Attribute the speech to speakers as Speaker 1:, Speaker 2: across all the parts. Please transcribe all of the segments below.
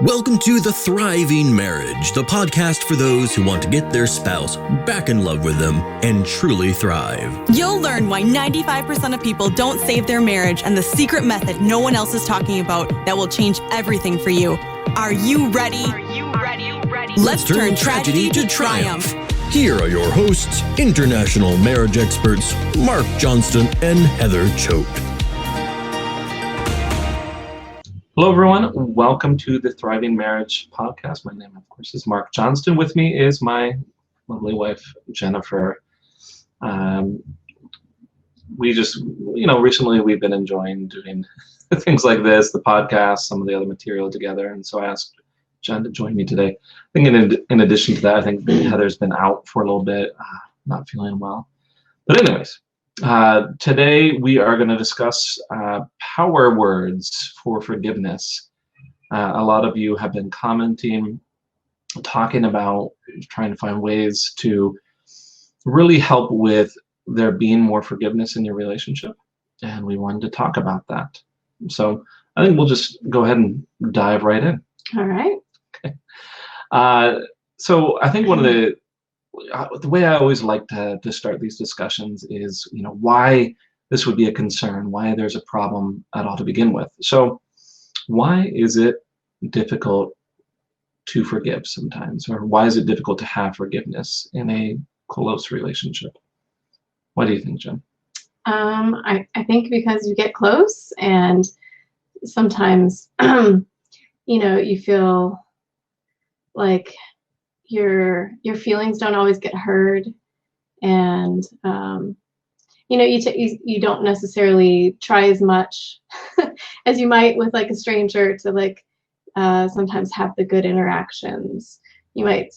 Speaker 1: Welcome to The Thriving Marriage, the podcast for those who want to get their spouse back in love with them and truly thrive.
Speaker 2: You'll learn why 95% of people don't save their marriage and the secret method no one else is talking about that will change everything for you. Are you ready? Let's turn tragedy to triumph.
Speaker 1: Here are your hosts, international marriage experts, Mark Johnston and Heather Choate.
Speaker 3: Hello, everyone. Welcome to the Thriving Marriage podcast. My name, of course, is Mark Johnston. With me is my lovely wife, Jennifer. Recently we've been enjoying doing things like this, the podcast, some of the other material together. And so I asked Jen to join me today. I think in addition to that, I think Heather's been out for a little bit, not feeling well. But anyways, today we are going to discuss power words for forgiveness. A lot of you have been commenting, talking about trying to find ways to really help with there being more forgiveness in your relationship, and we wanted to talk about that. So I think we'll just go ahead and dive right in.
Speaker 4: All right.
Speaker 3: Okay. So I think one of the way I always like to start these discussions is, why this would be a concern, why there's a problem at all to begin with. So why is it difficult to forgive sometimes, or why is it difficult to have forgiveness in a close relationship? What do you think, Jen?
Speaker 4: I think because you get close and sometimes, you feel like your feelings don't always get heard, and you don't necessarily try as much as you might with like a stranger to sometimes have the good interactions. You might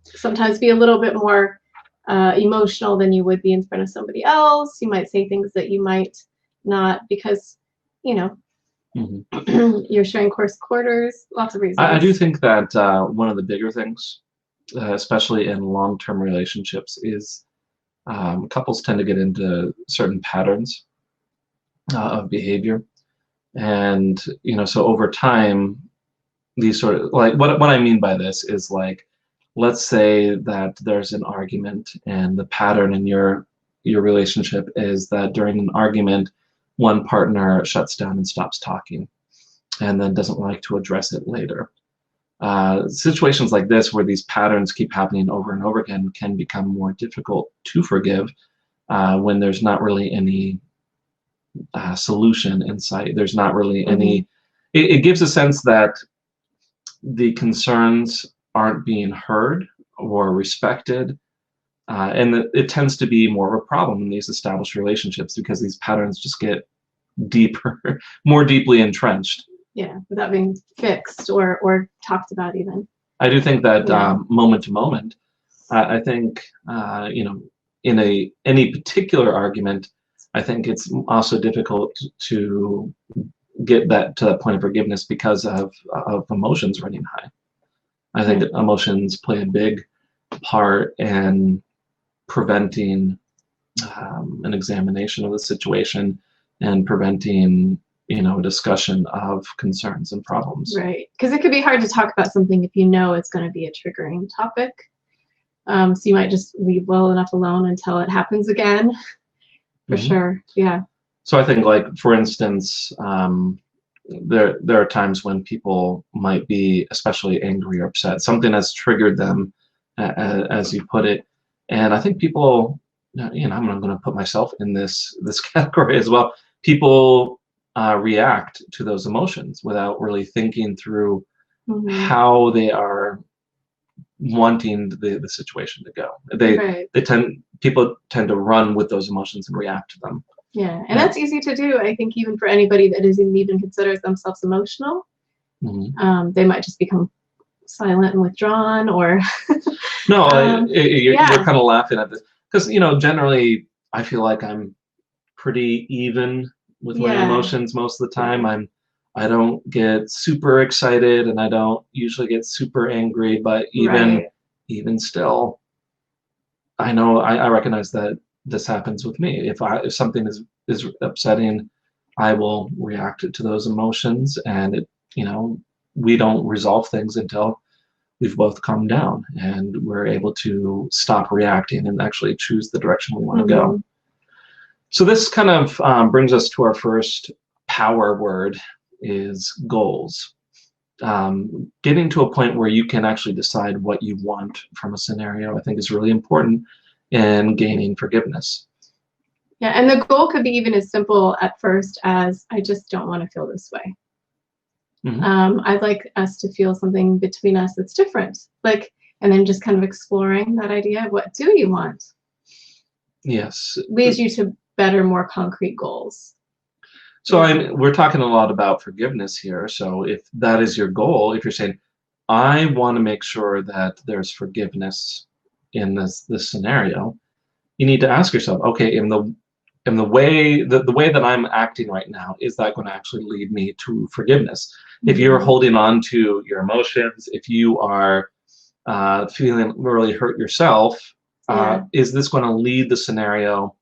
Speaker 4: sometimes be a little bit more emotional than you would be in front of somebody else. You might say things that you might not because you're sharing close quarters. Lots of reasons.
Speaker 3: I do think that one of the bigger things, especially in long-term relationships, is couples tend to get into certain patterns of behavior, and so over time, these sort of what I mean by this is let's say that there's an argument, and the pattern in your relationship is that during an argument, one partner shuts down and stops talking, and then doesn't like to address it later. Situations like this, where these patterns keep happening over and over again, can become more difficult to forgive when there's not really any solution in sight. There's not really any. It gives a sense that the concerns aren't being heard or respected, and it tends to be more of a problem in these established relationships because these patterns just get deeper, more deeply entrenched.
Speaker 4: Yeah, without being fixed or talked about even.
Speaker 3: I do think that moment to moment, I think in any particular argument, I think it's also difficult to get that to that point of forgiveness because of emotions running high. I think emotions play a big part in preventing an examination of the situation and preventing a discussion of concerns and problems.
Speaker 4: Right, because it could be hard to talk about something if it's going to be a triggering topic. So you might just leave well enough alone until it happens again. For sure, yeah.
Speaker 3: So I think, for instance, there are times when people might be especially angry or upset. Something has triggered them, as you put it, and I think people, I'm going to put myself in this category as well. People react to those emotions without really thinking through how they are wanting the situation to go. People tend to run with those emotions and react to them.
Speaker 4: Yeah, and that's easy to do. I think even for anybody that even considers themselves emotional, they might just become silent and withdrawn, or
Speaker 3: no, you're kind of laughing at this because generally I feel like I'm pretty even with my emotions most of the time. I don't get super excited, and I don't usually get super angry, but even still, I know I recognize that this happens with me. If something is upsetting, I will react to those emotions, and it we don't resolve things until we've both calmed down and we're able to stop reacting and actually choose the direction we want to go. So this kind of brings us to our first power word, is goals. Getting to a point where you can actually decide what you want from a scenario, I think, is really important in gaining forgiveness.
Speaker 4: Yeah, and the goal could be even as simple at first as, I just don't want to feel this way. I'd like us to feel something between us that's different. Like, and then just kind of exploring that idea of what do you want?
Speaker 3: Yes.
Speaker 4: Leads you to better, more concrete goals.
Speaker 3: So we're talking a lot about forgiveness here. So if that is your goal, if you're saying, I want to make sure that there's forgiveness in this scenario, you need to ask yourself, okay, in the way that I'm acting right now, is that going to actually lead me to forgiveness? If you're holding on to your emotions, if you are feeling really hurt yourself, is this going to lead the scenario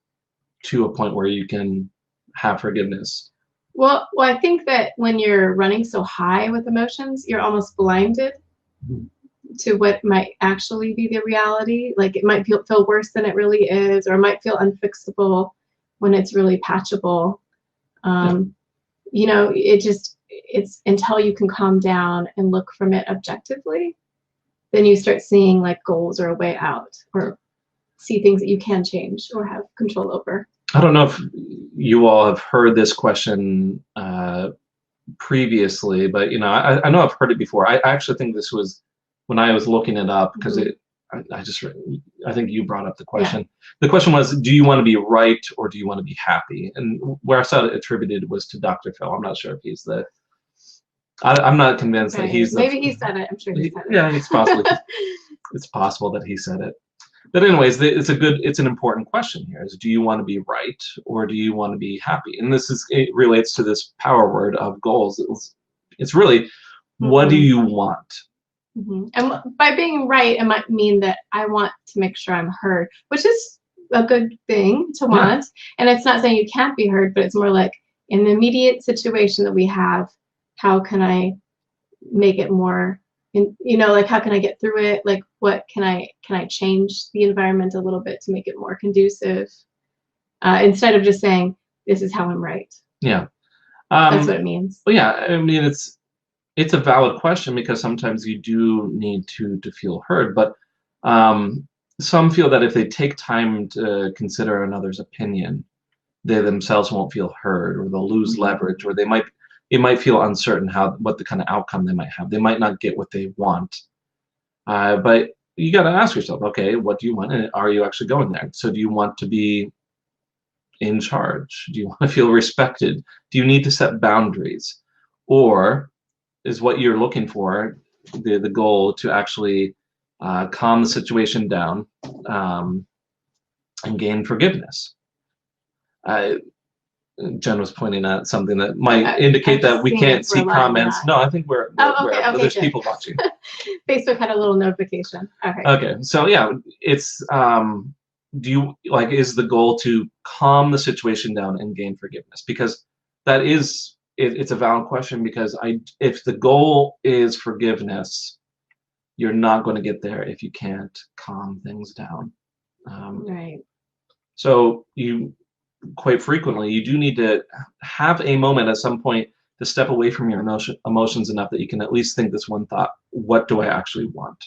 Speaker 3: to a point where you can have forgiveness?
Speaker 4: Well, I think that when you're running so high with emotions, you're almost blinded to what might actually be the reality. Like, it might feel worse than it really is, or it might feel unfixable when it's really patchable. You know, it's until you can calm down and look from it objectively, then you start seeing like goals or a way out, or see things that you can change or have control over.
Speaker 3: I don't know if you all have heard this question previously, but you know, I know I've heard it before. I actually think this was when I was looking it up, because I think you brought up the question. Yeah. The question was, do you want to be right or do you want to be happy? And where I saw it attributed was to Dr. Phil. I'm not sure if he's the. I'm not convinced that he's.
Speaker 4: Maybe he said it. I'm sure he said it.
Speaker 3: Yeah, it's possible. It's possible that he said it. But anyways, it's an important question here, is do you want to be right or do you want to be happy? And it relates to this power word of goals. It's really, what do you want?
Speaker 4: And by being right, it might mean that I want to make sure I'm heard, which is a good thing to want. And it's not saying you can't be heard, but it's more like, in the immediate situation that we have, how can I make it more, you know, like, how can I get through it? Like, what can I change the environment a little bit to make it more conducive, instead of just saying, this is how I'm right.
Speaker 3: Yeah.
Speaker 4: That's what it means.
Speaker 3: Well, yeah, I mean, it's a valid question, because sometimes you do need to feel heard, but some feel that if they take time to consider another's opinion, they themselves won't feel heard, or they'll lose leverage, or it might feel uncertain what the kind of outcome they might have. They might not get what they want. But you got to ask yourself, okay, what do you want? And are you actually going there? So do you want to be in charge? Do you want to feel respected? Do you need to set boundaries? Or is what you're looking for the goal to actually calm the situation down and gain forgiveness? Jen was pointing at something that might indicate that we can't see comments. No, I think we're okay, there's people watching.
Speaker 4: Facebook had a little notification.
Speaker 3: Okay, so yeah, it's do you is the goal to calm the situation down and gain forgiveness? Because that is it's a valid question, because if the goal is forgiveness, you're not going to get there if you can't calm things down.
Speaker 4: Right.
Speaker 3: So quite frequently, you do need to have a moment at some point to step away from your emotions enough that you can at least think this one thought: what do I actually want?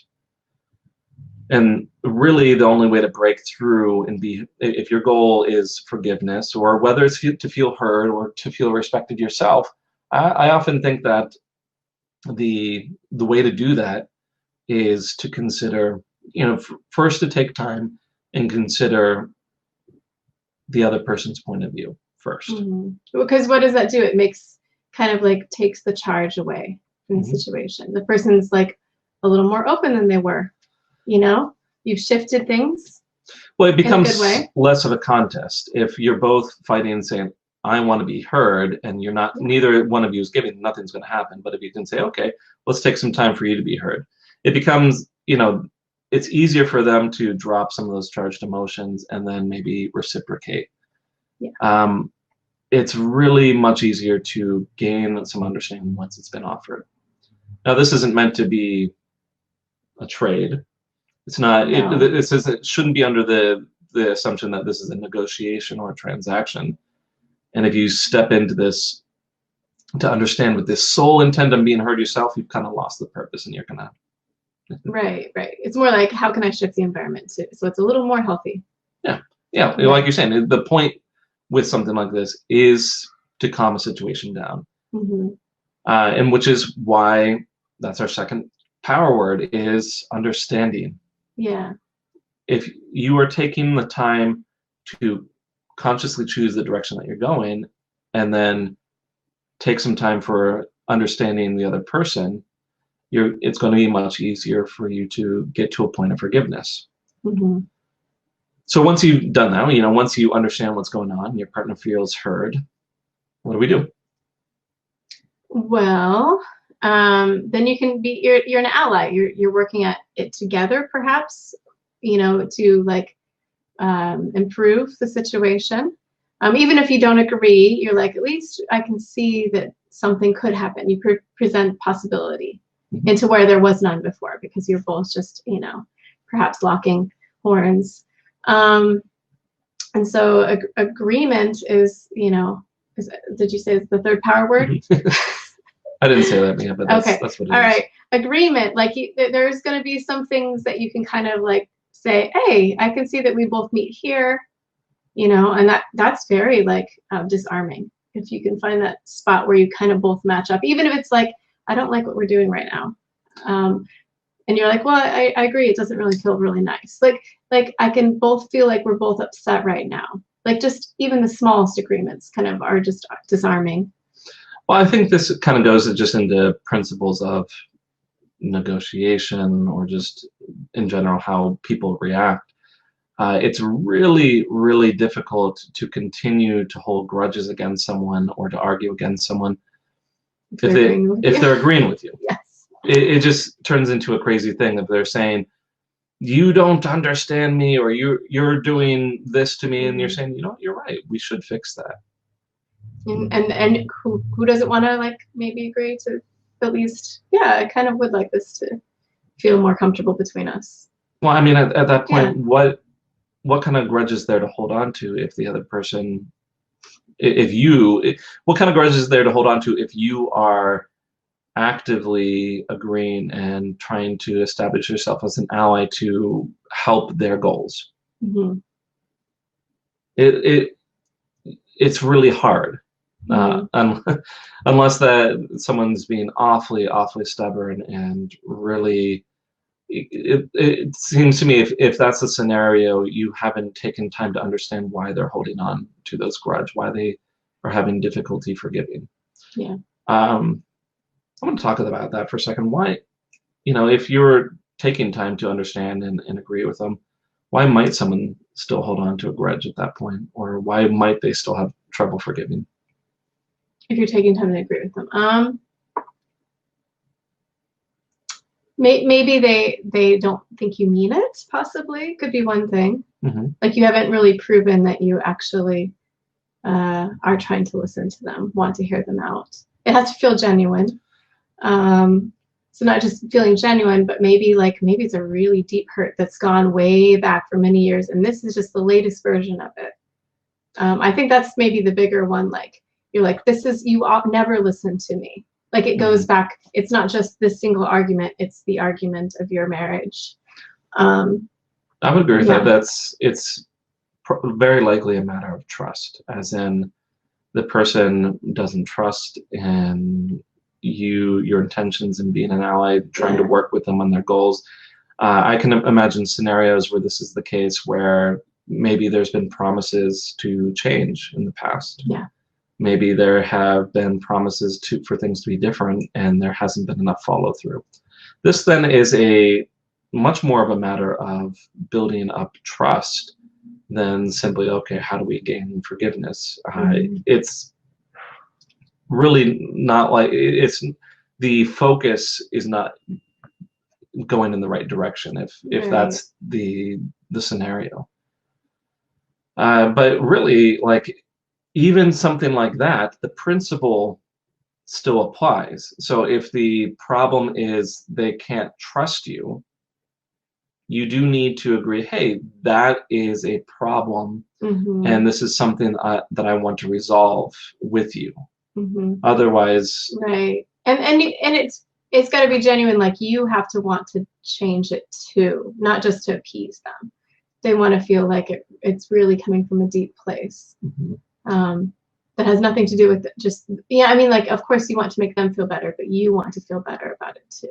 Speaker 3: And really, the only way to break through and if your goal is forgiveness, or whether it's to feel heard or to feel respected yourself, I often think that the way to do that is to consider, first to take time and consider the other person's point of view first.
Speaker 4: Because what does that do? It makes kind of takes the charge away from the situation. The person's a little more open than they were. You've shifted things.
Speaker 3: Well, it becomes less of a contest. If you're both fighting and saying, I want to be heard, and you're not, neither one of you is giving, nothing's going to happen. But if you can say, okay, let's take some time for you to be heard, it becomes, it's easier for them to drop some of those charged emotions and then maybe reciprocate. Yeah. It's really much easier to gain some understanding once it's been offered. Now, this isn't meant to be a trade. It's not.
Speaker 4: No.
Speaker 3: It shouldn't be under the assumption that this is a negotiation or a transaction. And if you step into this to understand with this sole intent on being heard yourself, you've kind of lost the purpose, and you're gonna.
Speaker 4: Right. It's more like, how can I shift the environment too? So it's a little more healthy.
Speaker 3: Yeah. Like you're saying, the point with something like this is to calm a situation down, and which is why that's our second power word is understanding.
Speaker 4: Yeah.
Speaker 3: If you are taking the time to consciously choose the direction that you're going, and then take some time for understanding the other person, it's going to be much easier for you to get to a point of forgiveness. So once you've done that, once you understand what's going on, your partner feels heard, what do we do?
Speaker 4: Well, then you can be, you're an ally. You're working at it together, perhaps, to like improve the situation. Even if you don't agree, you're like, at least I can see that something could happen. You present possibility into where there was none before, because you're both just, perhaps locking horns. And so agreement is, did you say it's the third power word?
Speaker 3: I didn't say that, yeah, but that's what it is.
Speaker 4: All right. Agreement, like there's going to be some things that you can kind of like say, hey, I can see that we both meet here, and that's very like disarming. If you can find that spot where you kind of both match up, even if it's like, I don't like what we're doing right now. And you're like, well, I agree. It doesn't really feel really nice. Like I can both feel like we're both upset right now. Like just even the smallest agreements kind of are just disarming.
Speaker 3: Well, I think this kind of goes just into principles of negotiation, or just in general how people react. It's really, really difficult to continue to hold grudges against someone or to argue against someone if they're agreeing with you.
Speaker 4: Yes.
Speaker 3: It just turns into a crazy thing if they're saying, you don't understand me, or you're doing this to me, and you're saying, you're right, we should fix that.
Speaker 4: And who doesn't want to like maybe agree to at least, I kind of would like this to feel more comfortable between us.
Speaker 3: Well, I mean, at that point, what kind of grudge is there to hold on to if the other person, what kind of grudge is there to hold on to if you are actively agreeing and trying to establish yourself as an ally to help their goals? It's really hard, unless that someone's being awfully stubborn, and really it seems to me if that's the scenario, you haven't taken time to understand why they're holding on to those grudge, why they are having difficulty forgiving. I want to talk about that for a second. Why, if you're taking time to understand and agree with them, why might someone still hold on to a grudge at that point? Or why might they still have trouble forgiving?
Speaker 4: If you're taking time to agree with them. Maybe they don't think you mean it, possibly. Could be one thing. Like you haven't really proven that you actually are trying to listen to them, want to hear them out. It has to feel genuine. So not just feeling genuine, but maybe it's a really deep hurt that's gone way back for many years, and this is just the latest version of it. I think that's maybe the bigger one. Like you're like, you never listened to me. Like it goes back. It's not just this single argument. It's the argument of your marriage.
Speaker 3: I would agree with that. It's very likely a matter of trust, as in the person doesn't trust in your intentions in being an ally, trying to work with them on their goals. I can imagine scenarios where this is the case, where maybe there's been promises to change in the past. Maybe there have been promises for things to be different, and there hasn't been enough follow through. This then is much more of a matter of building up trust than simply, okay, how do we gain forgiveness? It's really not like the focus is not going in the right direction if that's the scenario. But really, like even something like that, the principle still applies. So if the problem is they can't trust you, you do need to agree, hey, that is a problem, and this is something that I want to resolve with you. Otherwise,
Speaker 4: right. And it's got to be genuine. Like, you have to want to change it too, not just to appease them. They want to feel like it's really coming from a deep place. That has nothing to do with just, I mean, like, of course you want to make them feel better, but you want to feel better about it too.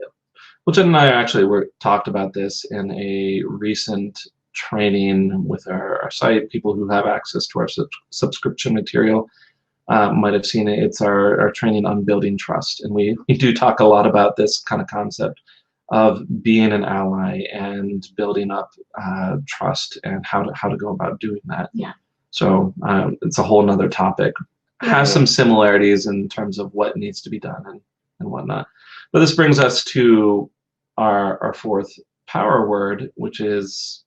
Speaker 3: Well, Jen and I actually talked about this in a recent training with our site. People who have access to our subscription material might have seen it. It's our training on building trust. And we do talk a lot about this kind of concept of being an ally and building up trust, and how to go about doing that.
Speaker 4: Yeah.
Speaker 3: So it's a whole nother topic. Has some similarities in terms of what needs to be done and whatnot. But this brings us to our fourth power word, which is,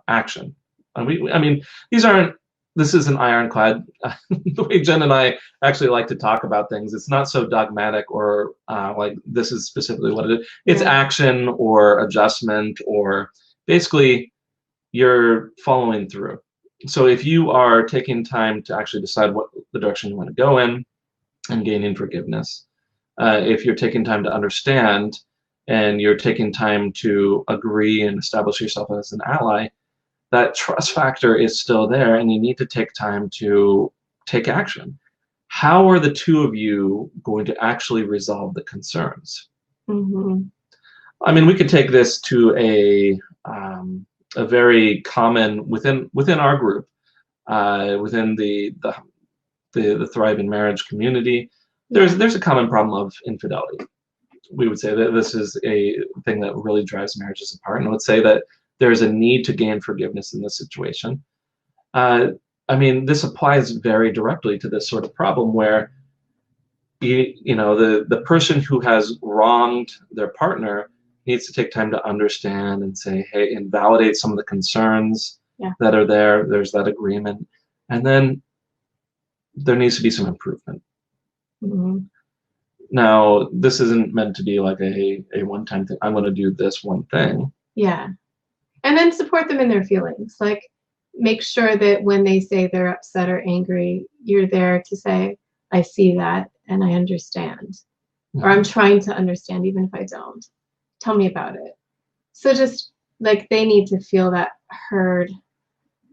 Speaker 3: action. And this isn't ironclad. The way Jen and I actually like to talk about things, it's not so dogmatic or like this is specifically what it is. It's action or adjustment, or basically you're following through. So if you are taking time to actually decide what the direction you want to go in and gaining forgiveness, if you're taking time to understand and you're taking time to agree and establish yourself as an ally, that trust factor is still there, and you need to take time to take action. How are the two of you going to actually resolve the concerns? I mean, we could take this to a very common within our group, within the thriving marriage community. There's a common problem of infidelity. We would say that this is a thing that really drives marriages apart, and I would say that there's a need to gain forgiveness in this situation. I mean, this applies very directly to this sort of problem where the person who has wronged their partner needs to take time to understand and say, hey, and validate some of the concerns that are there. There's that agreement. And then there needs to be some improvement. Now, this isn't meant to be like a one-time thing. I'm going to do this one thing.
Speaker 4: Yeah. And then support them in their feelings. Like, make sure that when they say they're upset or angry, you're there to say, I see that and I understand. Or I'm trying to understand, even if I don't. Tell me about it. So just like, they need to feel that heard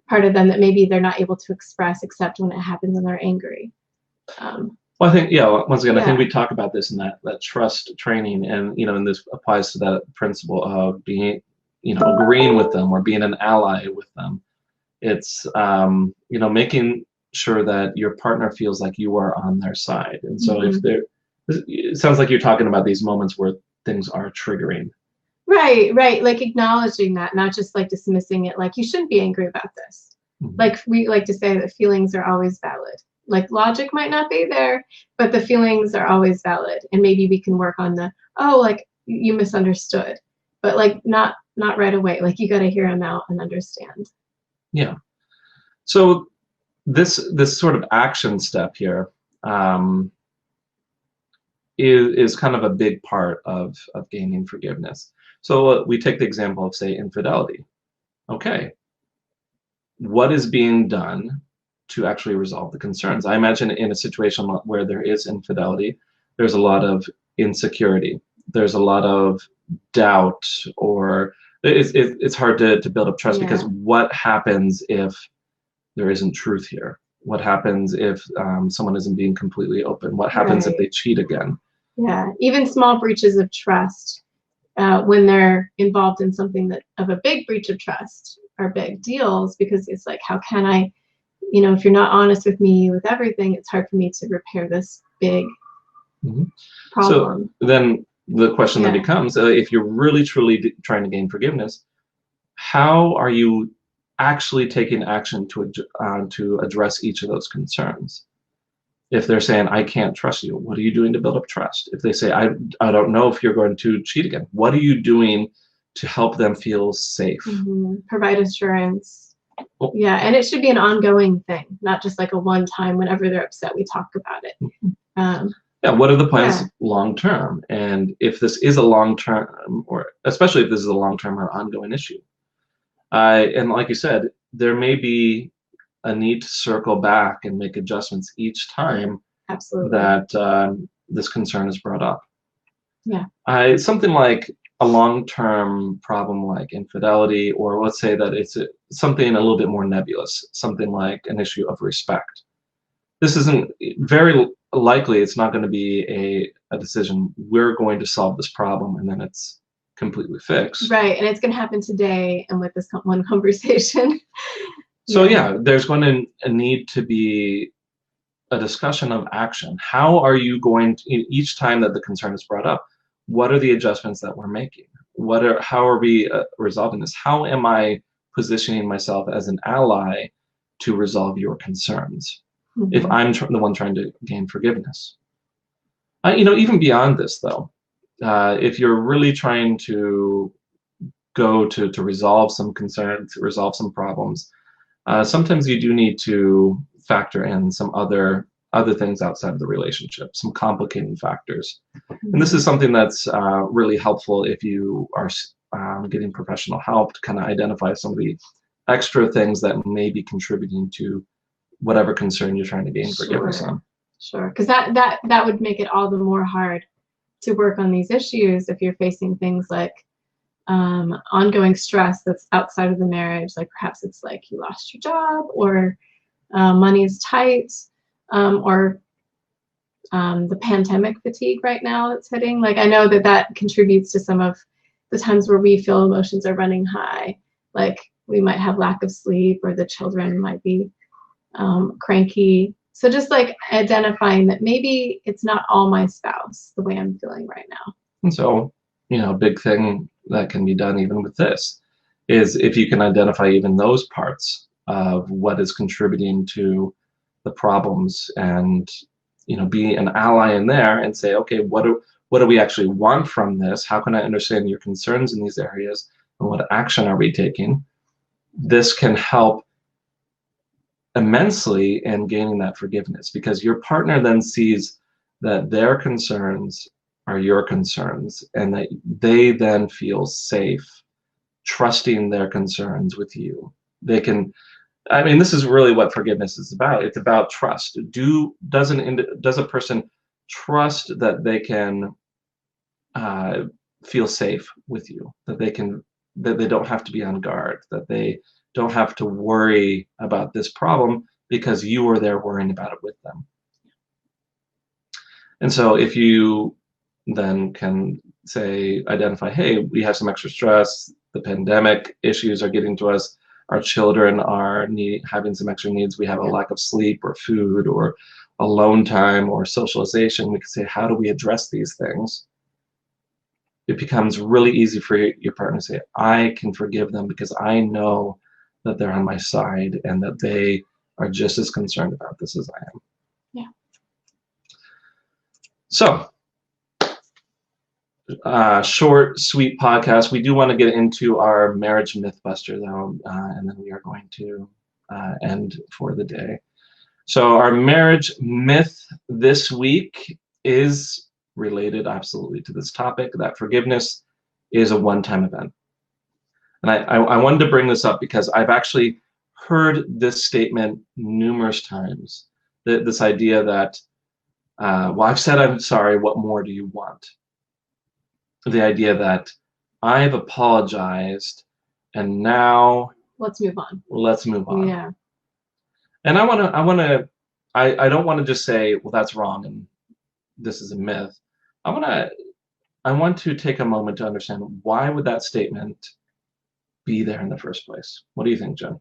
Speaker 4: part of them that maybe they're not able to express except when it happens when they're angry.
Speaker 3: Well, I think, once again, I think we talk about this in that trust training, and, and this applies to that principle of being, agreeing with them or being an ally with them. It's, making sure that your partner feels like you are on their side. And so it sounds like you're talking about these moments where things are triggering.
Speaker 4: Right. Like acknowledging that, not just like dismissing it. Like, you shouldn't be angry about this. Like, we like to say that feelings are always valid. Like, logic might not be there, but the feelings are always valid. And maybe we can work on like, you misunderstood, but like not right away. Like, you got to hear them out and understand.
Speaker 3: Yeah. So this sort of action step here is kind of a big part of gaining forgiveness. So we take the example of, say, infidelity. Okay. What is being done to actually resolve the concerns? I imagine in a situation where there is infidelity, there's a lot of insecurity. There's a lot of doubt, or it's hard to build up trust, because what happens if there isn't truth here? What happens if someone isn't being completely open? What happens if they cheat again? Yeah,
Speaker 4: even small breaches of trust, when they're involved in something of a big breach of trust, are big deals, because it's like, how can I, if you're not honest with me with everything, it's hard for me to repair this big problem.
Speaker 3: So then the question then becomes, if you're really truly trying to gain forgiveness, how are you actually taking action to address each of those concerns? If they're saying, I can't trust you, what are you doing to build up trust? If they say, I don't know if you're going to cheat again, what are you doing to help them feel safe?
Speaker 4: Provide assurance. Yeah, and it should be an ongoing thing, not just like a one time whenever they're upset we talk about it.
Speaker 3: Yeah, what are the plans
Speaker 4: Yeah.
Speaker 3: long term? And if this is a long term, or especially if this is a long term or ongoing issue, and like you said, there may be a need to circle back and make adjustments each time
Speaker 4: Absolutely.
Speaker 3: that this concern is brought up.
Speaker 4: Yeah.
Speaker 3: Something like a long-term problem like infidelity, or let's say that it's something a little bit more nebulous, something like an issue of respect. This isn't very likely. It's not going to be a decision. We're going to solve this problem, and then it's completely fixed.
Speaker 4: Right, and it's going to happen today and with this one conversation.
Speaker 3: So yeah, there's going to need to be a discussion of action. How are you going to, each time that the concern is brought up, what are the adjustments that we're making? How are we resolving this? How am I positioning myself as an ally to resolve your concerns? If I'm the one trying to gain forgiveness. Even beyond this though, if you're really trying to go to resolve some concerns, to resolve some problems, sometimes you do need to factor in some other things outside of the relationship, some complicating factors. And this is something that's really helpful if you are getting professional help to kind of identify some of the extra things that may be contributing to whatever concern you're trying to gain forgiveness on.
Speaker 4: Sure, because that would make it all the more hard to work on these issues if you're facing things like ongoing stress that's outside of the marriage, like perhaps it's like you lost your job, or money is tight, or the pandemic fatigue right now that's hitting. Like I know that contributes to some of the times where we feel emotions are running high, like we might have lack of sleep, or the children might be cranky. So just like identifying that maybe it's not all my spouse the way I'm feeling right now.
Speaker 3: And so, a big thing that can be done even with this is if you can identify even those parts of what is contributing to the problems, and be an ally in there and say, okay, what do we actually want from this? How can I understand your concerns in these areas, and what action are we taking? This can help immensely in gaining that forgiveness, because your partner then sees that their concerns are your concerns, and that they then feel safe trusting their concerns with you. This is really what forgiveness is about. It's about trust. Does a person trust that they can feel safe with you, that they don't have to be on guard, that they don't have to worry about this problem because you are there worrying about it with them? And so if you then can identify, hey, we have some extra stress, the pandemic issues are getting to us, our children are having some extra needs, we have a lack of sleep or food or alone time or socialization, we can say, how do we address these things? It becomes really easy for your partner to say, I can forgive them because I know that they're on my side and that they are just as concerned about this as I am.
Speaker 4: Yeah.
Speaker 3: So, short, sweet podcast. We do want to get into our marriage mythbuster though, and then we are going to end for the day. So our marriage myth this week is related absolutely to this topic, that forgiveness is a one-time event. And I wanted to bring this up because I've actually heard this statement numerous times, this idea that, well, I've said I'm sorry, what more do you want? The idea that I've apologized and now
Speaker 4: let's move on.
Speaker 3: Let's move on.
Speaker 4: Yeah.
Speaker 3: And I don't want to just say, well, that's wrong and this is a myth. I want to take a moment to understand, why would that statement be there in the first place? What do you think, Jen?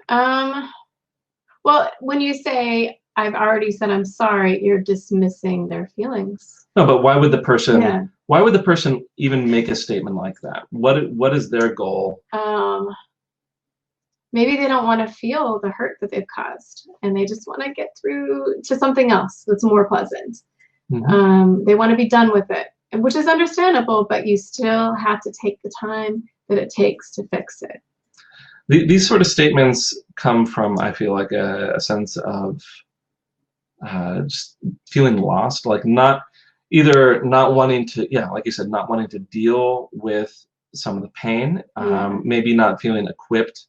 Speaker 4: Well, when you say I've already said I'm sorry, you're dismissing their feelings.
Speaker 3: No, but why would the person why would the person even make a statement like that? What is their goal?
Speaker 4: Maybe they don't want to feel the hurt that they've caused, and they just want to get through to something else that's more pleasant. Mm-hmm. They want to be done with it, which is understandable, but you still have to take the time that it takes to fix it.
Speaker 3: These sort of statements come from, I feel like, a sense of just feeling lost, like not wanting to, like you said, not wanting to deal with some of the pain, maybe not feeling equipped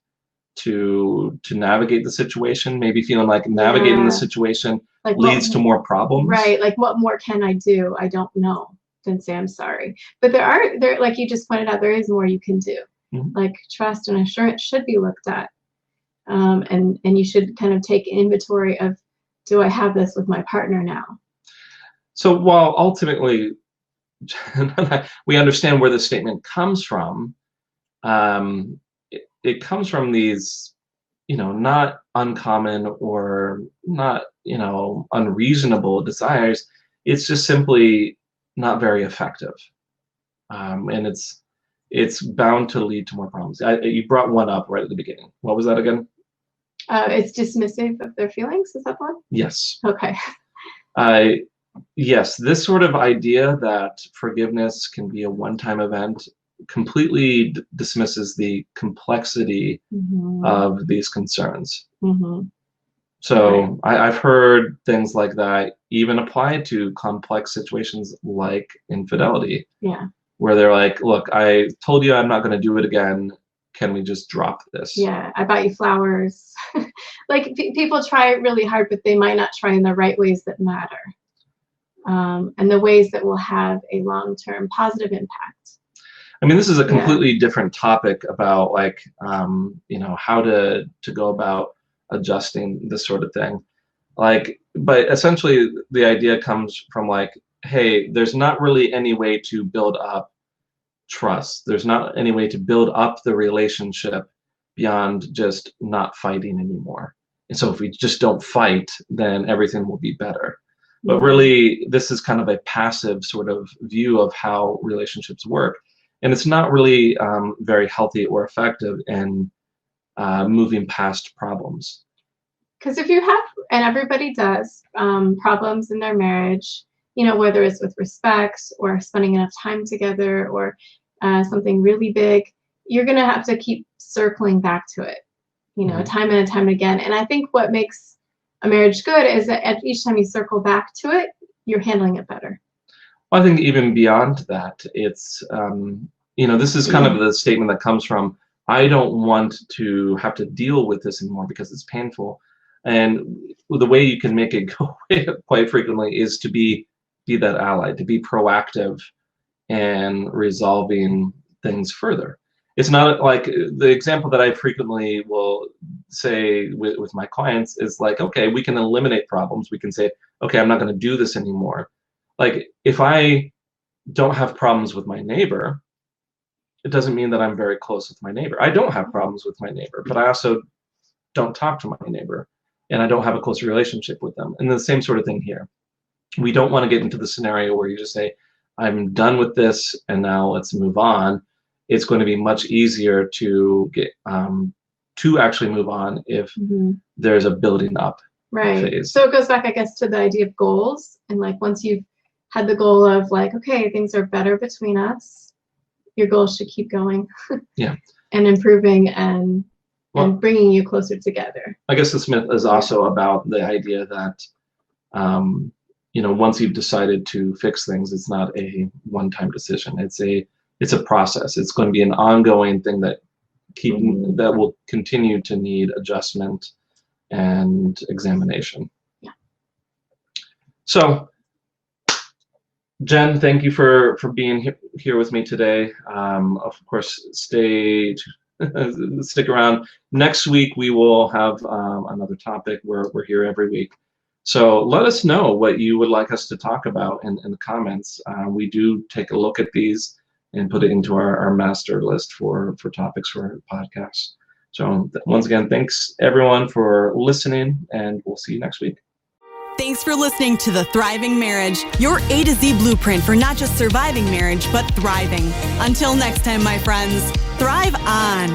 Speaker 3: to navigate the situation, maybe feeling like navigating the situation like leads to more problems.
Speaker 4: Right, like what more can I do? I don't know. Then say I'm sorry. But there, like you just pointed out, there is more you can do. Like trust and assurance should be looked at, and you should kind of take inventory of, do I have this with my partner now?
Speaker 3: So while ultimately we understand where the statement comes from, it comes from these, not uncommon or not, unreasonable desires. It's just simply not very effective, and it's bound to lead to more problems. You brought one up right at the beginning. What was that again?
Speaker 4: It's dismissive of their feelings. Is that one?
Speaker 3: Yes.
Speaker 4: Okay.
Speaker 3: Yes, this sort of idea that forgiveness can be a one-time event completely dismisses the complexity of these concerns. So I've heard things like that even apply to complex situations like infidelity.
Speaker 4: Yeah.
Speaker 3: Where they're like, look, I told you I'm not going to do it again. Can we just drop this?
Speaker 4: Yeah, I bought you flowers. Like people try really hard, but they might not try in the right ways that matter. And the ways that will have a long-term positive impact.
Speaker 3: I mean, this is a completely different topic about like, how to go about adjusting this sort of thing. Like, but essentially the idea comes from like, hey, there's not really any way to build up trust. There's not any way to build up the relationship beyond just not fighting anymore. And so if we just don't fight, then everything will be better. But really, this is kind of a passive sort of view of how relationships work. And it's not really very healthy or effective in moving past problems.
Speaker 4: Because if you have, and everybody does, problems in their marriage, whether it's with respect or spending enough time together or something really big, you're going to have to keep circling back to it, time and time again. And I think what makes a marriage good is that at each time you circle back to it, you're handling it better.
Speaker 3: Well, I think even beyond that, it's, this is kind of the statement that comes from, I don't want to have to deal with this anymore because it's painful. And the way you can make it go away quite frequently is to be that ally, to be proactive and resolving things further. It's not like the example that I frequently will say with my clients is like, okay, we can eliminate problems. We can say, okay, I'm not going to do this anymore. Like if I don't have problems with my neighbor, it doesn't mean that I'm very close with my neighbor. I don't have problems with my neighbor, but I also don't talk to my neighbor and I don't have a close relationship with them. And the same sort of thing here. We don't want to get into the scenario where you just say, I'm done with this and now let's move on. It's going to be much easier to get to actually move on if there's a building up phase.
Speaker 4: So it goes back, I guess, to the idea of goals. And like once you've had the goal of like, okay, things are better between us, your goals should keep going. And improving and bringing you closer together. I
Speaker 3: guess this myth is also about the idea that once you've decided to fix things, it's not a one-time decision. It's a process. It's going to be an ongoing thing that will continue to need adjustment and examination.
Speaker 4: Yeah.
Speaker 3: So, Jen, thank you for being here with me today. Of course, stick around. Next week we will have another topic. We're here every week. So let us know what you would like us to talk about in the comments. We do take a look at these and put it into our master list for topics for podcasts. So once again, thanks everyone for listening, and we'll see you next week.
Speaker 2: Thanks for listening to The Thriving Marriage, your A to Z blueprint for not just surviving marriage, but thriving. Until next time, my friends, thrive on.